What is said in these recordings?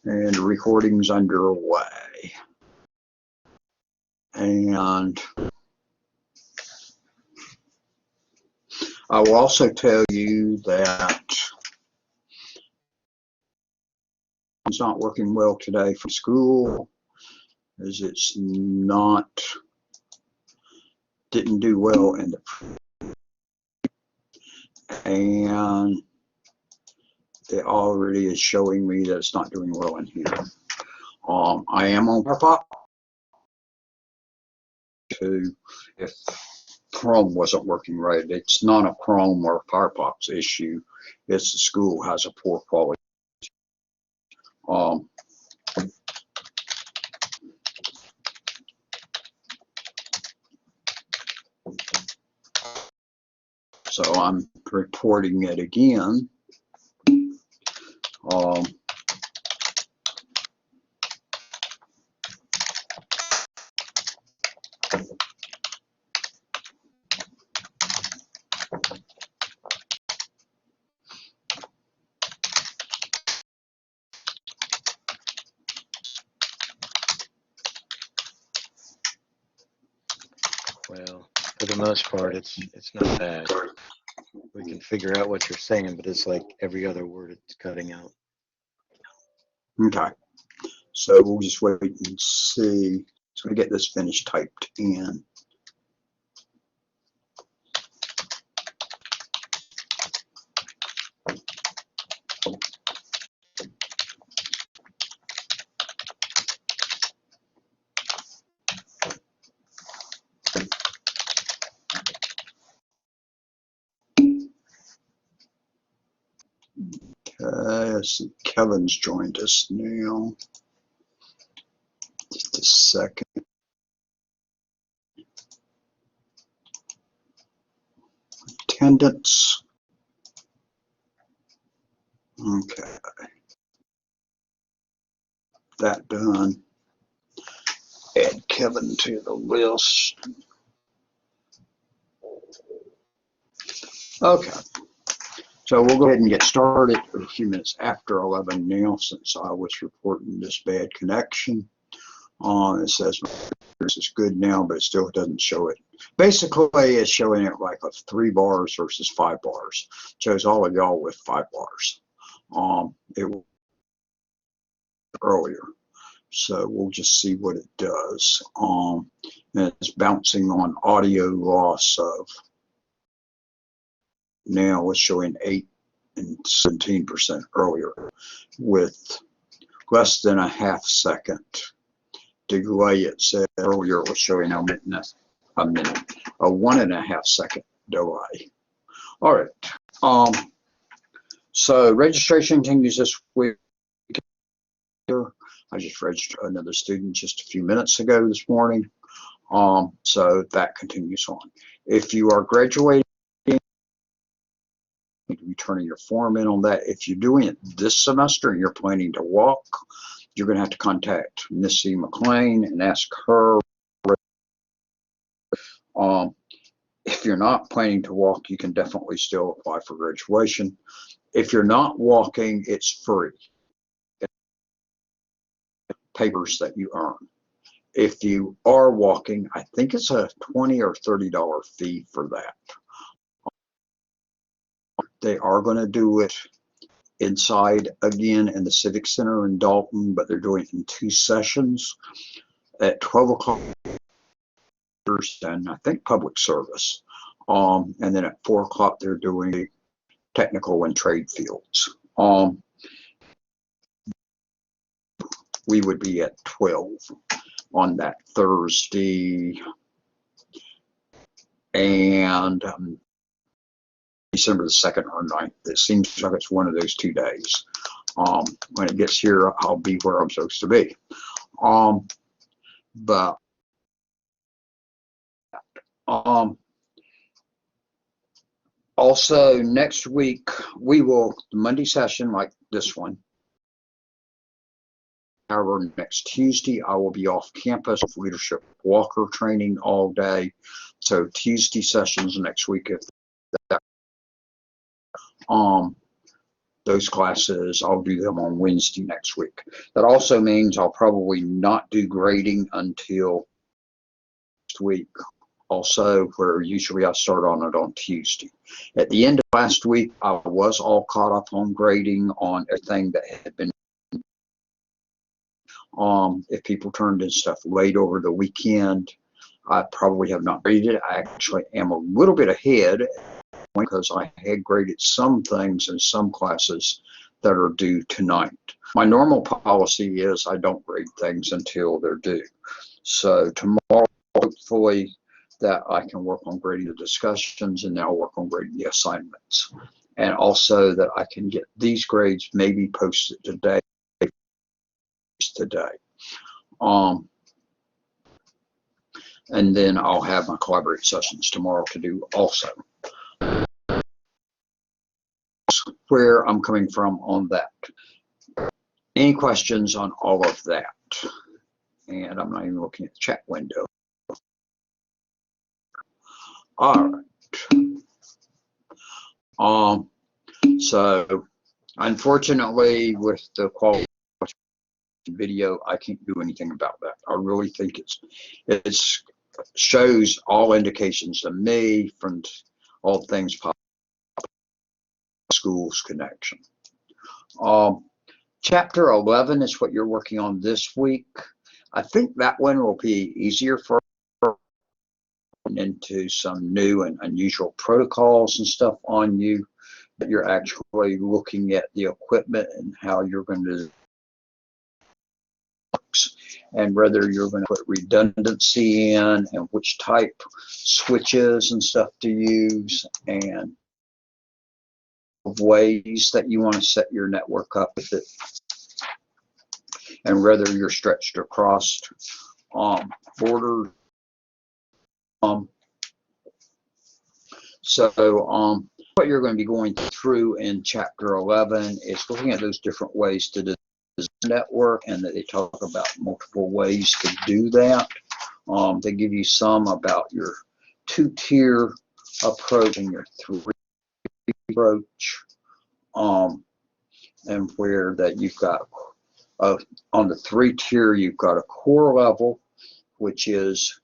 And the recording's underway. And I will also tell you that it's not working well today for school, as it's didn't do well in the, and it already is showing me that it's not doing well in here. I am on Firefox to, if Chrome wasn't working right. It's not a Chrome or Firefox issue. It's the school has a poor quality. So I'm reporting it again. Well, for the most part, it's not bad. We can figure out what you're saying, but it's like every other word it's cutting out. Okay. So we'll just wait and see. So we get this finished typed in. Let's see, Kevin's joined us now. Just a second. Attendance. Okay. That done. Add Kevin to the list. Okay. So we'll go ahead and get started a few minutes after 11 now, since I was reporting this bad connection. It says this is good now, but it still doesn't show it. Basically, it's showing it like of 3 bars versus 5 bars. It shows all of y'all with 5 bars. It was earlier, so we'll just see what it does. And it's bouncing on audio loss of. Now it's showing 8 and 17% earlier, with less than a half second delay. It said earlier it was showing a minute, a 1.5 second delay. All right. So registration continues this week. I just registered another student just a few minutes ago this morning. So that continues on. If you are graduating, you can be turning your form in on that. If you're doing it this semester and you're planning to walk, you're going to have to contact Missy McLean and ask her. If you're not planning to walk, you can definitely still apply for graduation. If you're not walking, it's free. Papers that you earn. If you are walking, I think it's a $20 or $30 fee for that. They are going to do it inside again in the Civic Center in Dalton, but they're doing it in 2 sessions at 12 o'clock and I think public service. And then at 4 o'clock they're doing technical and trade fields. We would be at 12 on that Thursday, and December the 2nd or 9th. It seems like it's one of those 2 days. When it gets here, I'll be where I'm supposed to be. But also next week we will, the Monday session like this one. However, next Tuesday I will be off campus with leadership walker training all day. So Tuesday sessions next week. If that, those classes, I'll do them on Wednesday next week. That also means I'll probably not do grading until next week. Also, where usually I start on it on Tuesday. At the end of last week, I was all caught up on grading on everything that had been. If people turned in stuff late over the weekend, I probably have not graded it. I actually am a little bit ahead because I had graded some things in some classes that are due tonight. My normal policy is I don't grade things until they're due. So tomorrow, hopefully, that I can work on grading the discussions, and now work on grading the assignments. And also that I can get these grades maybe posted today. And then I'll have my collaborate sessions tomorrow to do also. Where I'm coming from on that. Any questions on all of that? And I'm not even looking at the chat window. All right. So unfortunately, with the quality video, I can't do anything about that. I really think it shows all indications to me from all things schools connection. Chapter 11 is what you're working on this week. I think that one will be easier for into some new and unusual protocols and stuff on you. But you're actually looking at the equipment and how you're going to, and whether you're going to put redundancy in and which type switches and stuff to use, and ways that you want to set your network up with it, and whether you're stretched across borders. So what you're going to be going through in chapter 11 is looking at those different ways to design a network, and that they talk about multiple ways to do that. They give you some about your two-tier approach and your three approach, and where that you've got on the three-tier, you've got a core level, which is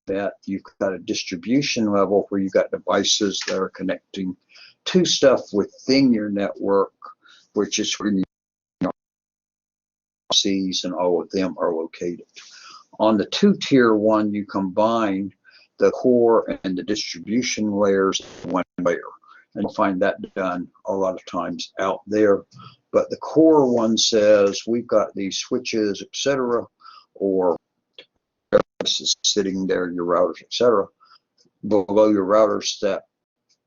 that you've got a distribution level where you've got devices that are connecting to stuff within your network, which is where Cs and all of them are located. On the two-tier one, you combine the core and the distribution layers in one layer. And you'll find that done a lot of times out there. But the core one says we've got these switches, etc., or devices sitting there, your routers, etc., below your routers that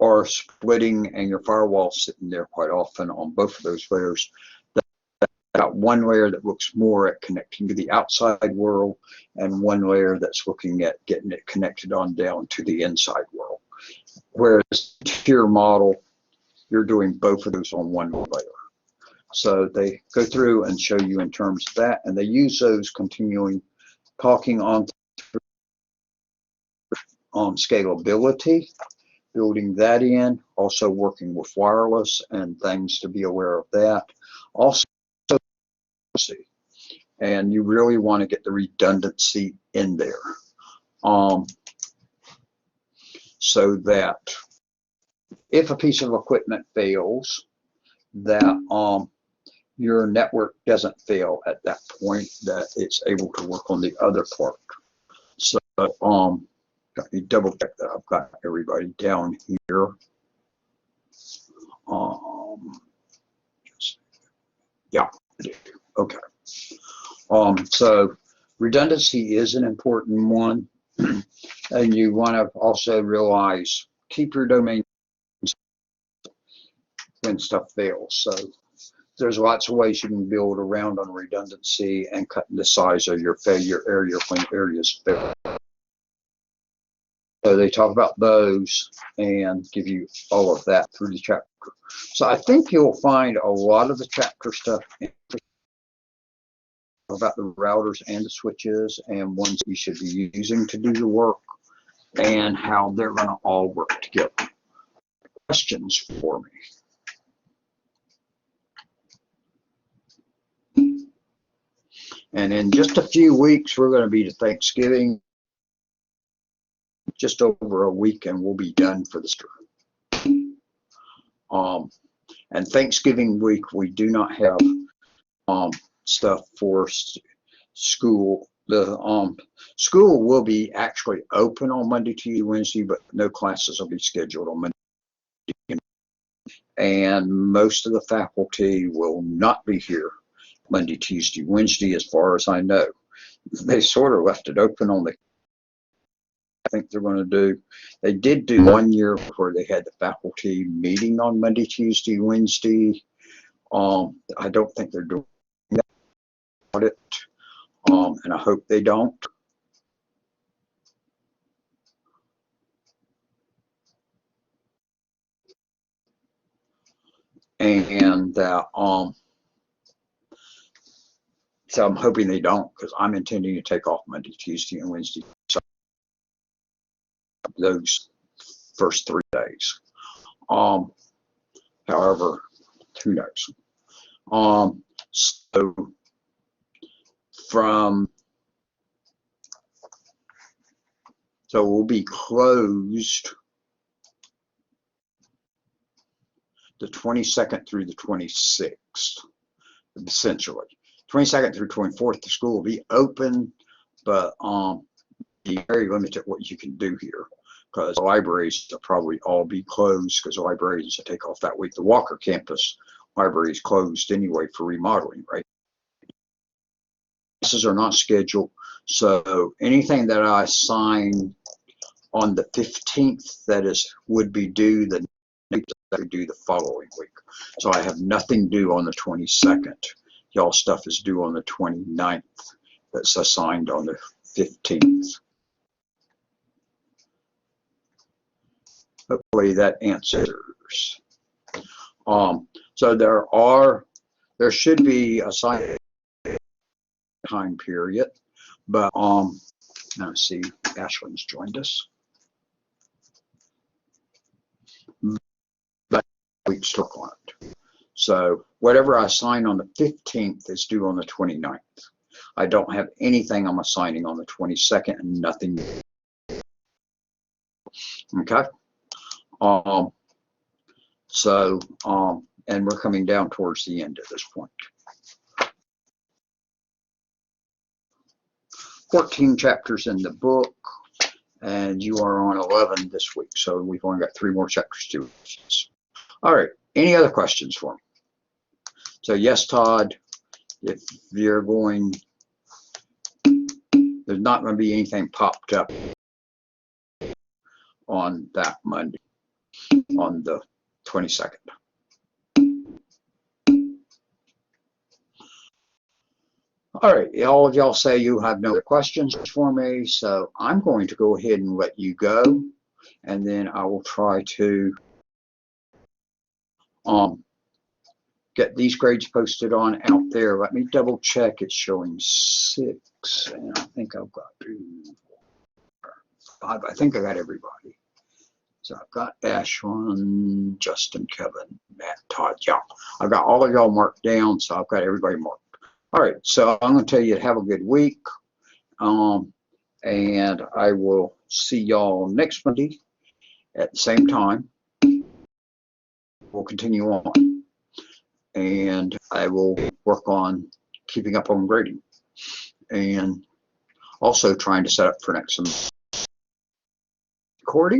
are splitting, and your firewall sitting there quite often on both of those layers. Got one layer that looks more at connecting to the outside world, and one layer that's looking at getting it connected on down to the inside world. Whereas tier model, you're doing both of those on one layer. So they go through and show you in terms of that, and they use those continuing talking on scalability, building that in, also working with wireless and things to be aware of that. Also, and you really want to get the redundancy in there, so that if a piece of equipment fails, that your network doesn't fail at that point, that it's able to work on the other part. So let me double check that I've got everybody down here. Yeah, I do. Okay. So redundancy is an important one, and you want to also realize, keep your domain when stuff fails. So there's lots of ways you can build around on redundancy and cutting the size of your failure area when areas fail. So they talk about those and give you all of that through the chapter. So I think you'll find a lot of the chapter stuff about the routers and the switches and ones you should be using to do the work, and how they're going to all work together. Questions for me? And in just a few weeks, we're going to be to Thanksgiving. Just over a week, and we'll be done for the year. And Thanksgiving week, we do not have stuff for school. The school will be actually open on Monday, Tuesday, Wednesday, but no classes will be scheduled on Monday. And most of the faculty will not be here Monday, Tuesday, Wednesday, as far as I know. They sort of left it open on the, I think they're going to do. They did do 1 year where they had the faculty meeting on Monday, Tuesday, Wednesday. I don't think they're doing that, and I hope they don't. And so I'm hoping they don't, because I'm intending to take off Monday, Tuesday, and Wednesday. So those first 3 days. However, who knows? So we'll be closed the 22nd through the 26th, essentially. 22nd through 24th, the school will be open, but be very limited what you can do here, because the libraries will probably all be closed, because the libraries will take off that week. The Walker campus library is closed anyway for remodeling, right? Classes are not scheduled, so anything that I sign on the 15th that would be due the following week. So I have nothing due on the 22nd. Y'all stuff is due on the 29th. That's assigned on the 15th. Hopefully that answers. So there should be a assigned time period, but let's see, Ashlyn's joined us. But we've still on it. So whatever I sign on the 15th is due on the 29th. I don't have anything I'm assigning on the 22nd, and nothing. Okay. And we're coming down towards the end at this point. 14 chapters in the book, and you are on 11 this week, so we've only got 3 more chapters to do. All right, any other questions for me? So yes, Todd, if you're going, there's not going to be anything popped up on that Monday, on the 22nd. All right, all of y'all say you have no other questions for me, so I'm going to go ahead and let you go, and then I will try to get these grades posted on out there. Let me double check. It's showing 6, and I think I've got 5. I think I got everybody. So I've got Ashlyn, Justin, Kevin, Matt, Todd. Yeah, I've got all of y'all marked down, so I've got everybody marked. All right, so I'm going to tell you to have a good week, and I will see y'all next Monday at the same time. We'll continue on, and I will work on keeping up on grading, and also trying to set up for next recording.